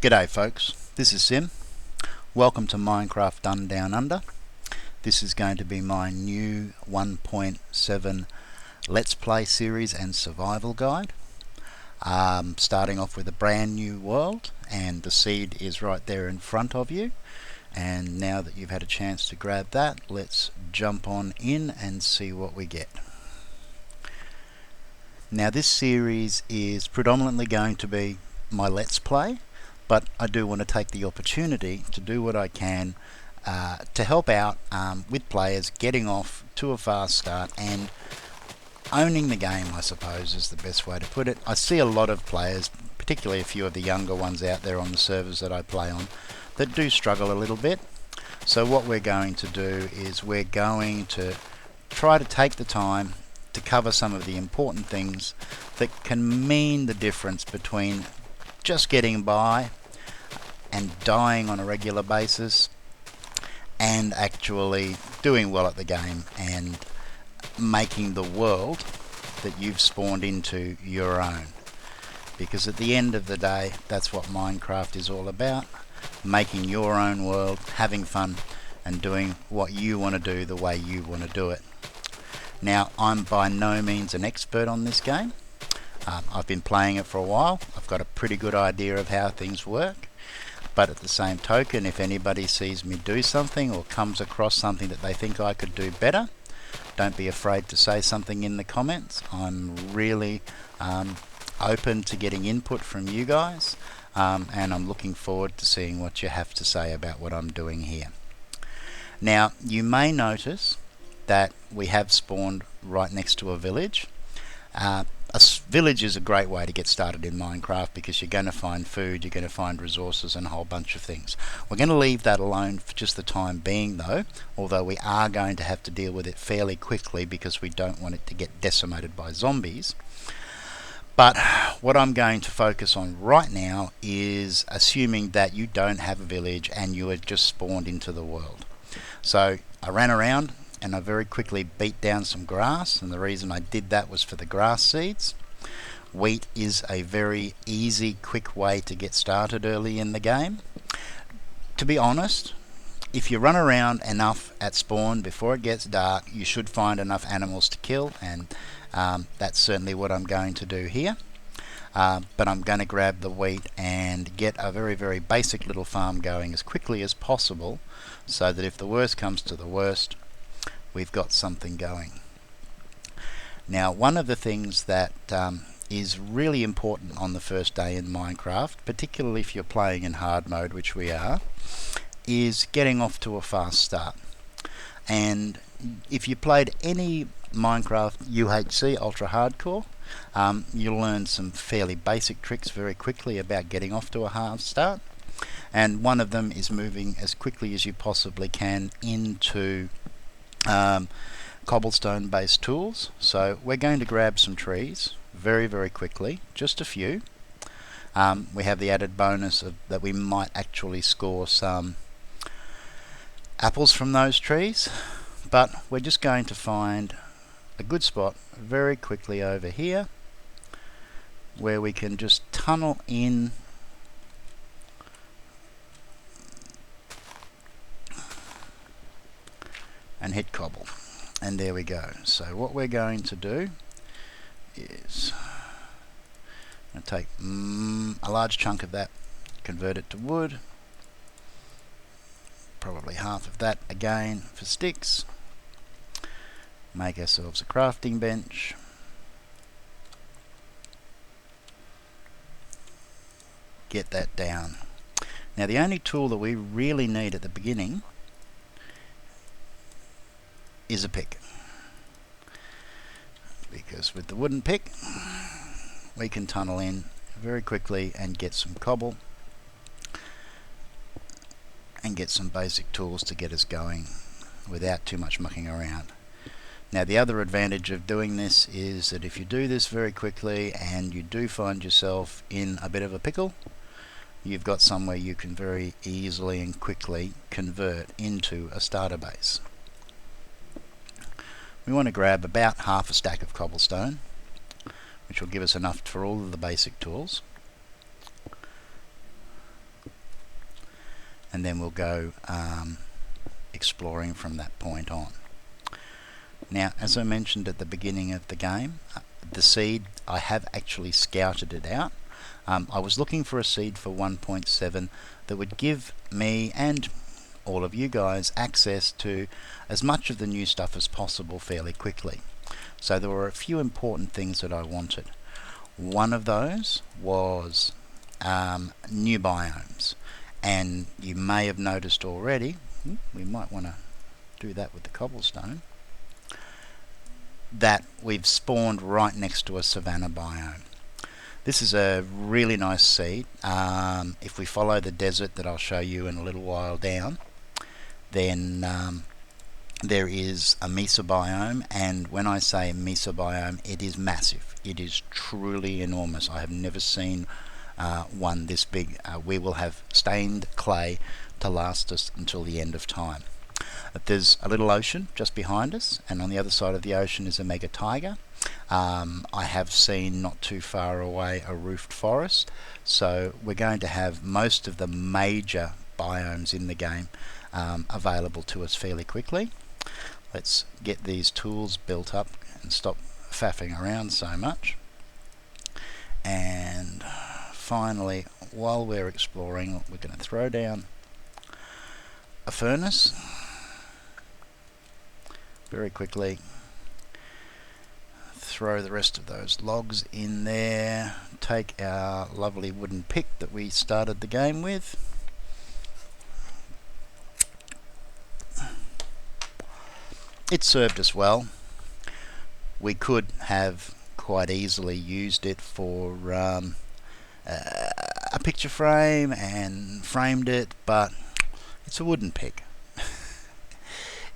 G'day folks, this is Sim. Welcome to Minecraft Done Down Under. This is going to be my new 1.7 Let's Play series and survival guide. Starting off with a brand new world, and the seed is right there in front of you. And now that you've had a chance to grab that, let's jump on in and see what we get. Now this series is predominantly going to be my Let's Play, but I do want to take the opportunity to do what I can to help out with players getting off to a fast start and owning the game, I suppose is the best way to put it. I see a lot of players, particularly a few of the younger ones out there on the servers that I play on, that do struggle a little bit. So what we're going to do is we're going to try to take the time to cover some of the important things that can mean the difference between just getting by and dying on a regular basis and actually doing well at the game and making the world that you've spawned into your own. Because at the end of the day, that's what Minecraft is all about: making your own world, having fun, and doing what you want to do the way you want to do it. Now, I'm by no means an expert on this game. I've been playing it for a while. I've got a pretty good idea of how things work. But at the same token, if anybody sees me do something or comes across something that they think I could do better, don't be afraid to say something in the comments. I'm really open to getting input from you guys, and I'm looking forward to seeing what you have to say about what I'm doing here. Now, you may notice that we have spawned right next to a village. A village is a great way to get started in Minecraft because you're going to find food, you're going to find resources and a whole bunch of things. We're going to leave that alone for just the time being though, although we are going to have to deal with it fairly quickly because we don't want it to get decimated by zombies. But what I'm going to focus on right now is assuming that you don't have a village and you have just spawned into the world. So I ran around and I very quickly beat down some grass, and the reason I did that was for the grass seeds. Wheat is a very easy, quick way to get started early in the game. To be honest, if you run around enough at spawn before it gets dark, you should find enough animals to kill, and that's certainly what I'm going to do here. But I'm going to grab the wheat and get a very, very basic little farm going as quickly as possible, so that if the worst comes to the worst, we've got something going. Now, one of the things that is really important on the first day in Minecraft, particularly if you're playing in hard mode, which we are, is getting off to a fast start. And if you played any Minecraft UHC Ultra Hardcore, you'll learn some fairly basic tricks very quickly about getting off to a hard start. And one of them is moving as quickly as you possibly can into cobblestone based tools. So we're going to grab some trees very, very quickly, just a few. We have the added bonus of that we might actually score some apples from those trees, but we're just going to find a good spot very quickly over here where we can just tunnel in and hit cobble, and there we go. So what we're going to do is I'm going to take a large chunk of that, convert it to wood, probably half of that again for sticks, make ourselves a crafting bench, get that down. Now the only tool that we really need at the beginning is a pick, because with the wooden pick we can tunnel in very quickly and get some cobble and get some basic tools to get us going without too much mucking around. Now the other advantage of doing this is that if you do this very quickly and you do find yourself in a bit of a pickle, you've got somewhere you can very easily and quickly convert into a starter base. We want to grab about half a stack of cobblestone, which will give us enough for all of the basic tools. and then we'll go exploring from that point on. Now, as I mentioned at the beginning of the game, the seed, I have actually scouted it out. I was looking for a seed for 1.7 that would give me and all of you guys access to as much of the new stuff as possible fairly quickly. So there were a few important things that I wanted. One of those was new biomes, and you may have noticed already, we might want to do that with the cobblestone, that we've spawned right next to a savanna biome. This is a really nice seed. If we follow the desert that I'll show you in a little while down, then there is a mesa biome, and when I say mesa biome, it is massive. It is truly enormous. I have never seen one this big. We will have stained clay to last us until the end of time. There's a little ocean just behind us, and on the other side of the ocean is a mega taiga. I have seen not too far away a roofed forest, so we're going to have most of the major biomes in the game available to us fairly quickly. Let's get these tools built up and stop faffing around so much. And finally, while we're exploring, we're going to throw down a furnace very quickly. Throw the rest of those logs in there. Take our lovely wooden pick that we started the game with. It served us well. We could have quite easily used it for a picture frame and framed it, but it's a wooden pick.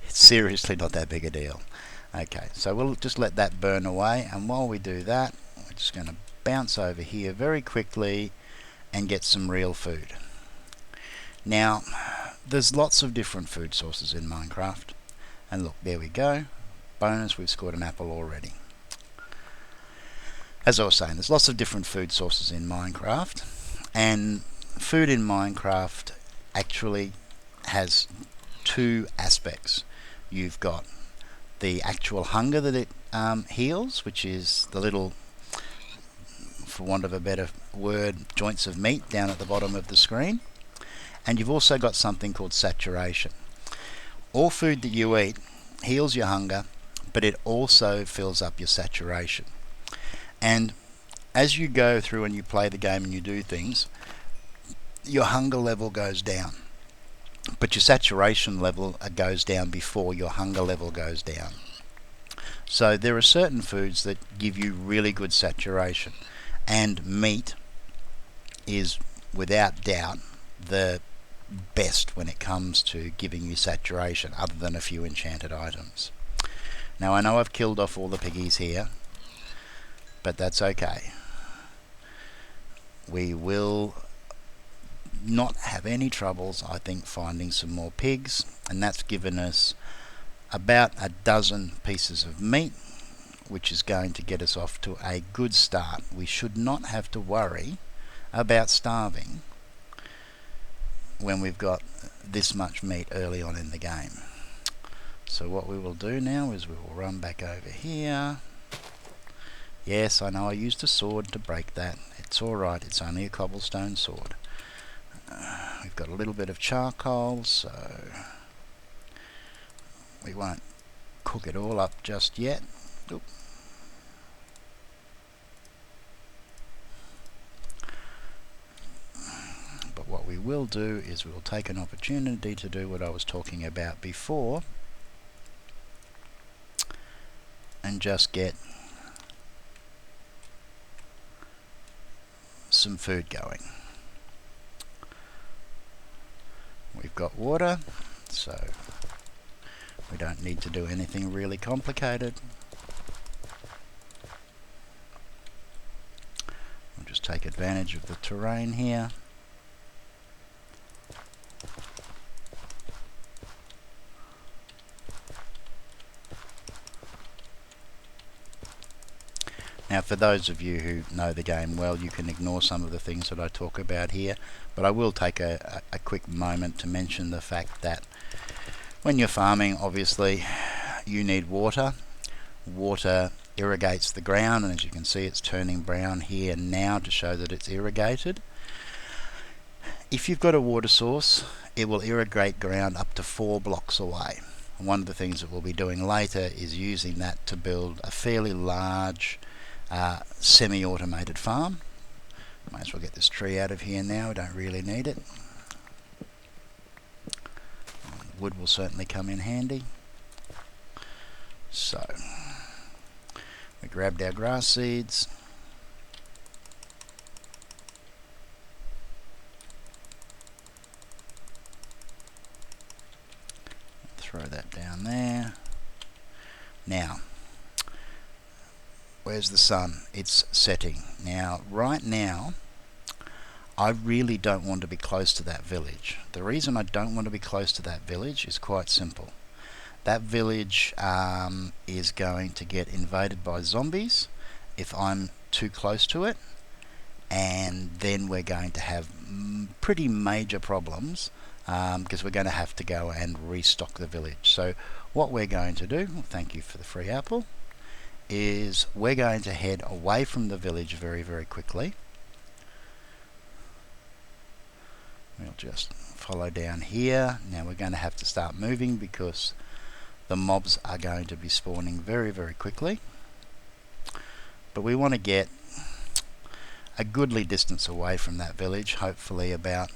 It's seriously not that big a deal. Okay, so we'll just let that burn away, and while we do that, we're just going to bounce over here very quickly and get some real food. Now, there's lots of different food sources in Minecraft, and look, there we go. Bonus, we've scored an apple already. As I was saying, there's lots of different food sources in Minecraft, and food in Minecraft actually has two aspects. You've got the actual hunger that it heals, which is the little, for want of a better word, joints of meat down at the bottom of the screen. And you've also got something called saturation. All food that you eat heals your hunger, but it also fills up your saturation. And as you go through and you play the game and you do things, your hunger level goes down, but your saturation level goes down before your hunger level goes down. So there are certain foods that give you really good saturation, and meat is without doubt the best when it comes to giving you saturation, other than a few enchanted items. Now I know I've killed off all the piggies here, but that's okay. We will not have any troubles, I think, finding some more pigs, and that's given us about a dozen pieces of meat, which is going to get us off to a good start. We should not have to worry about starving when we've got this much meat early on in the game. So what we will do now is we will run back over here. Yes, I know I used a sword to break that. It's alright, it's only a cobblestone sword. We've got a little bit of charcoal, so we won't cook it all up just yet. Oop. But what we will do is we'll take an opportunity to do what I was talking about before and just get some food going. We've got water, so we don't need to do anything really complicated. We'll just take advantage of the terrain here. Now for those of you who know the game well, you can ignore some of the things that I talk about here, but I will take a quick moment to mention the fact that when you're farming, obviously you need water. Water irrigates the ground, and as you can see it's turning brown here now to show that it's irrigated. If you've got a water source, it will irrigate ground up to 4 blocks away. And one of the things that we'll be doing later is using that to build a fairly large semi-automated farm. Might as well get this tree out of here now, we don't really need it. Wood will certainly come in handy. So we grabbed our grass seeds. Throw that down there. Now, where's the sun? It's setting. Now, right now, I really don't want to be close to that village. The reason I don't want to be close to that village is quite simple. That village is going to get invaded by zombies if I'm too close to it, and then we're going to have pretty major problems because we're going to have to go and restock the village. So what we're going to do, thank you for the free apple, is we're going to head away from the village very, very quickly. We'll just follow down here. Now we're going to have to start moving because the mobs are going to be spawning very, very quickly. But we want to get a goodly distance away from that village, hopefully about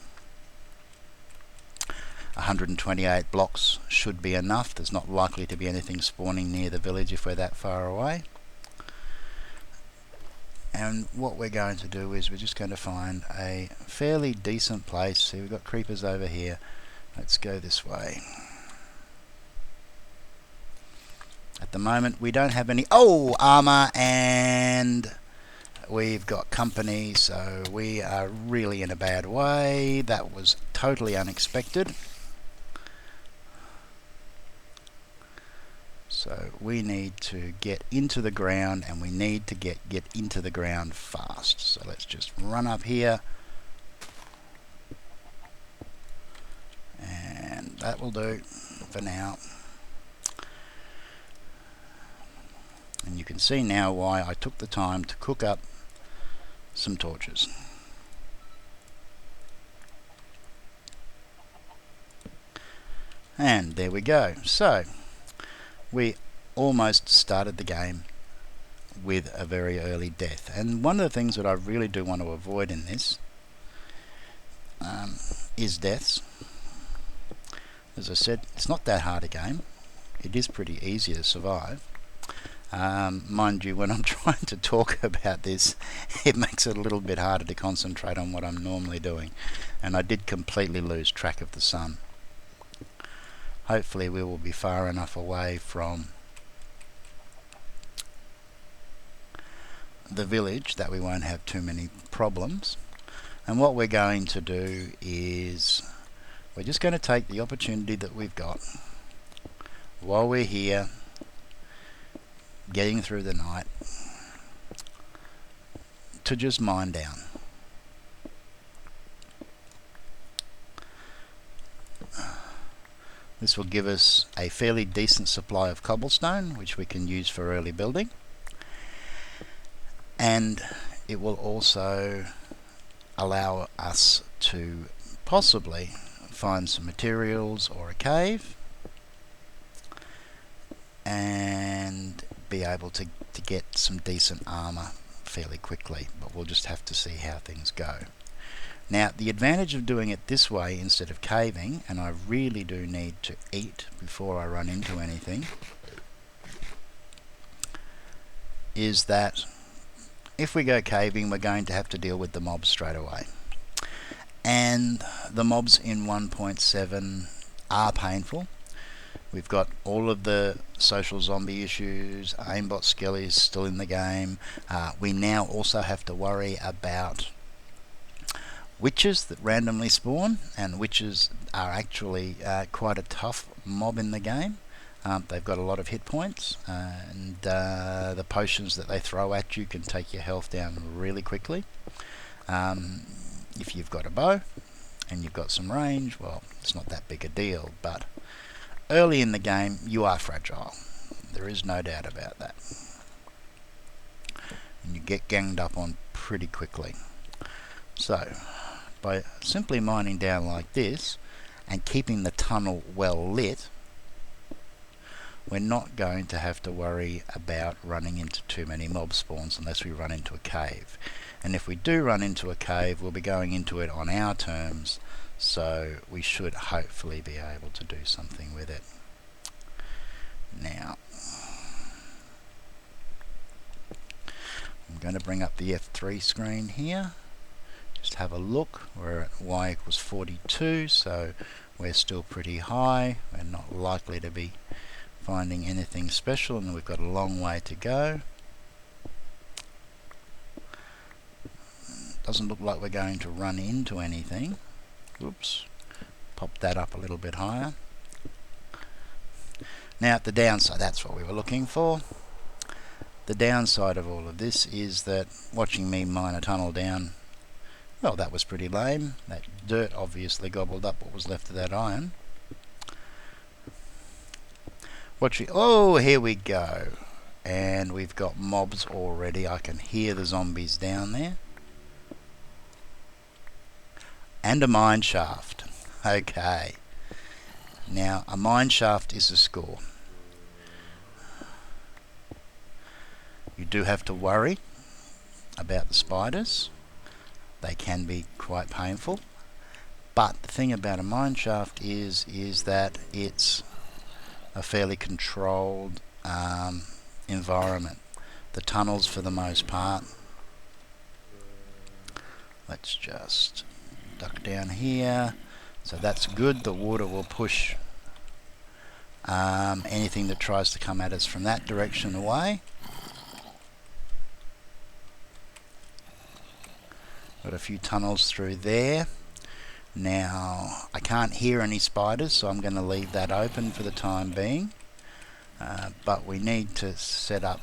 128 blocks should be enough. There's not likely to be anything spawning near the village if we're that far away. And what we're going to do is we're just going to find a fairly decent place. See, we've got creepers over here. Let's go this way. At the moment we don't have any armor, and we've got company, so we are really in a bad way. That was totally unexpected. So we need to get into the ground, and we need to get into the ground fast. So let's just run up here, and that will do for now. And you can see now why I took the time to cook up some torches. And there we go. So we almost started the game with a very early death. And one of the things that I really do want to avoid in this is deaths. As I said, it's not that hard a game. It is pretty easy to survive. Mind you, when I'm trying to talk about this, it makes it a little bit harder to concentrate on what I'm normally doing. And I did completely lose track of the sun. Hopefully we will be far enough away from the village that we won't have too many problems. And what we're going to do is we're just going to take the opportunity that we've got while we're here getting through the night to just mine down. This will give us a fairly decent supply of cobblestone, which we can use for early building, and it will also allow us to possibly find some materials or a cave and be able to get some decent armor fairly quickly, but we'll just have to see how things go. Now, the advantage of doing it this way instead of caving, and I really do need to eat before I run into anything, is that if we go caving, we're going to have to deal with the mobs straight away. And the mobs in 1.7 are painful. We've got all of the social zombie issues, aimbot skellies still in the game. We now also have to worry about witches that randomly spawn, and witches are actually quite a tough mob in the game. They've got a lot of hit points, and the potions that they throw at you can take your health down really quickly. If you've got a bow and you've got some range, well, it's not that big a deal, but early in the game you are fragile. There is no doubt about that. And you get ganged up on pretty quickly. So, by simply mining down like this and keeping the tunnel well lit, we're not going to have to worry about running into too many mob spawns unless we run into a cave. And if we do run into a cave, we'll be going into it on our terms, so we should hopefully be able to do something with it. Now, I'm going to bring up the F3 screen here. Just have a look. We're at y equals 42, so we're still pretty high. We're not likely to be finding anything special, and we've got a long way to go. Doesn't look like we're going to run into anything. Oops, pop that up a little bit higher. Now at the downside, that's what we were looking for. The downside of all of this is that watching me mine a tunnel down, well, that was pretty lame. That dirt obviously gobbled up what was left of that iron. Oh, here we go. And we've got mobs already. I can hear the zombies down there. And a mine shaft. Okay. Now, a mine shaft is a score. You do have to worry about the spiders. They can be quite painful. But the thing about a mine shaft is that it's a fairly controlled environment. The tunnels, for the most part. Let's just duck down here. So that's good. The water will push anything that tries to come at us from that direction away. Got a few tunnels through there. Now, I can't hear any spiders, so I'm going to leave that open for the time being. But we need to set up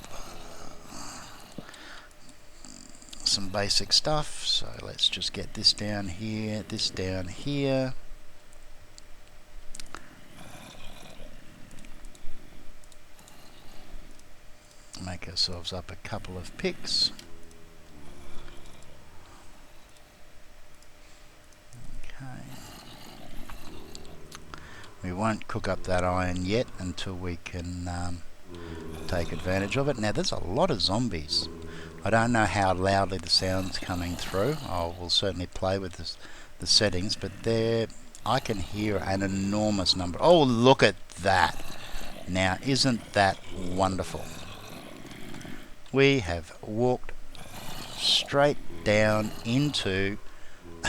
some basic stuff. So let's just get this down here, this down here. Make ourselves up a couple of picks. We won't cook up that iron yet until we can take advantage of it. Now there's a lot of zombies. I don't know how loudly the sound's coming through. I will certainly play with the settings, but I can hear an enormous number. Oh, look at that. Now isn't that wonderful? We have walked straight down into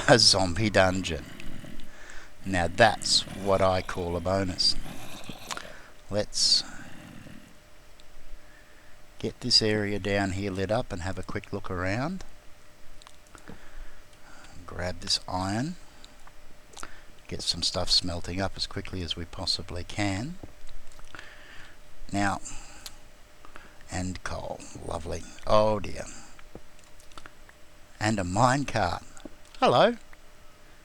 a zombie dungeon. Now that's what I call a bonus. Let's get this area down here lit up and have a quick look around. Grab this iron. Get some stuff smelting up as quickly as we possibly can. Now, and coal. Lovely. Oh dear. And a minecart. Hello.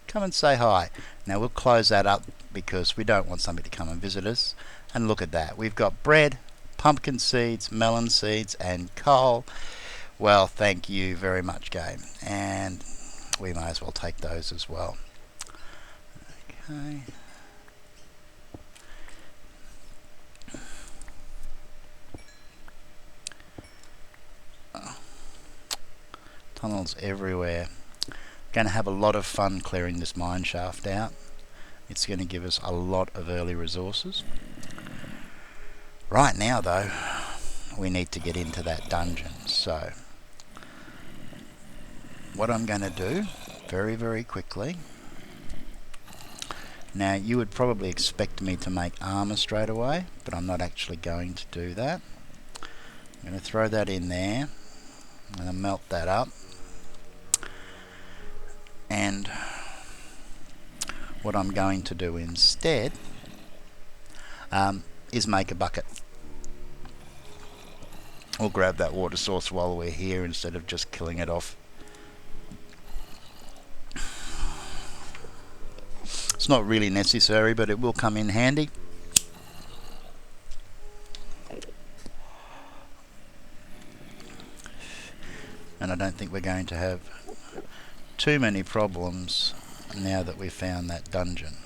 Come and say hi. Now we'll close that up because we don't want somebody to come and visit us. And look at that. We've got bread, pumpkin seeds, melon seeds, and coal. Well, thank you very much, game. And we may as well take those as well. Okay. Tunnels everywhere. Going to have a lot of fun clearing this mine shaft out. It's going to give us a lot of early resources. Right now though, we need to get into that dungeon. So what I'm going to do very quickly. Now you would probably expect me to make armor straight away, but I'm not actually going to do that. I'm going to throw that in there. I'm going to melt that up. And what I'm going to do instead, is make a bucket. We'll grab that water source while we're here instead of just killing it off. It's not really necessary, but it will come in handy. And I don't think we're going to have too many problems now that we've found that dungeon.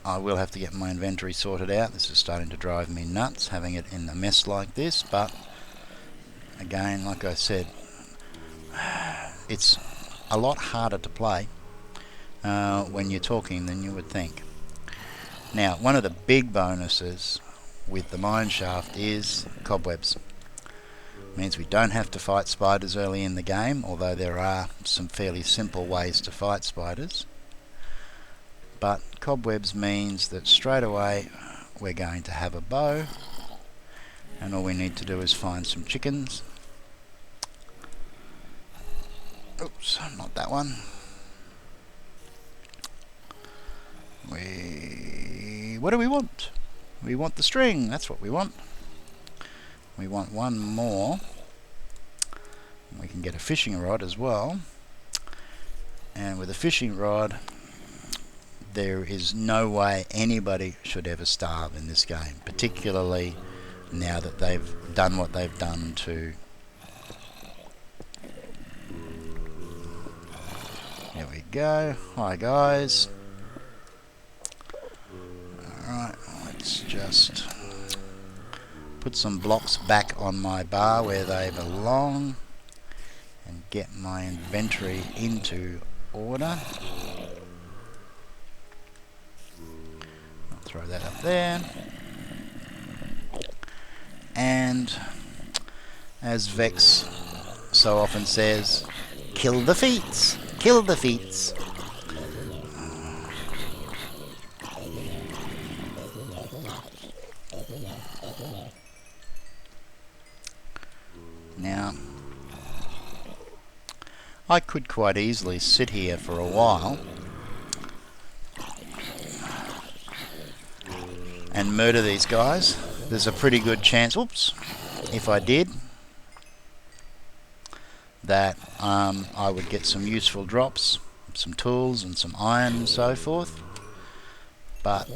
I will have to get my inventory sorted out. This is starting to drive me nuts, having it in a mess like this, but again, like I said, it's a lot harder to play when you're talking than you would think. Now, one of the big bonuses with the mine shaft is cobwebs. It means we don't have to fight spiders early in the game, although there are some fairly simple ways to fight spiders. But cobwebs means that straight away we're going to have a bow, and all we need to do is find some chickens. Oops, not that one. What do we want? We want the string, that's what we want. We want one more. We can get a fishing rod as well. And with a fishing rod, there is no way anybody should ever starve in this game, particularly now that they've done what they've done to... Here we go. Hi guys. Alright, let's just put some blocks back on my bar where they belong and get my inventory into order. I'll throw that up there. And as Vex so often says, kill the feats! Kill the feats! Now, I could quite easily sit here for a while and murder these guys. There's a pretty good chance, oops, if I did, that I would get some useful drops, some tools and some iron and so forth. But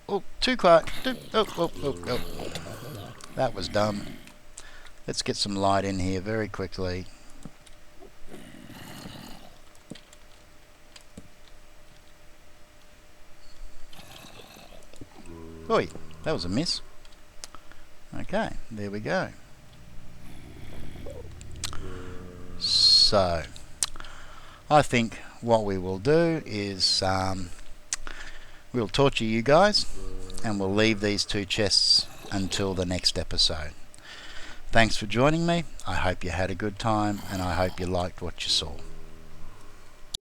oh, too quiet. Oh. That was dumb. Let's get some light in here very quickly. Oi, that was a miss. Okay, there we go. So, I think what we will do is we'll torture you guys and we'll leave these two chests until the next episode. Thanks for joining me. I hope you had a good time and I hope you liked what you saw.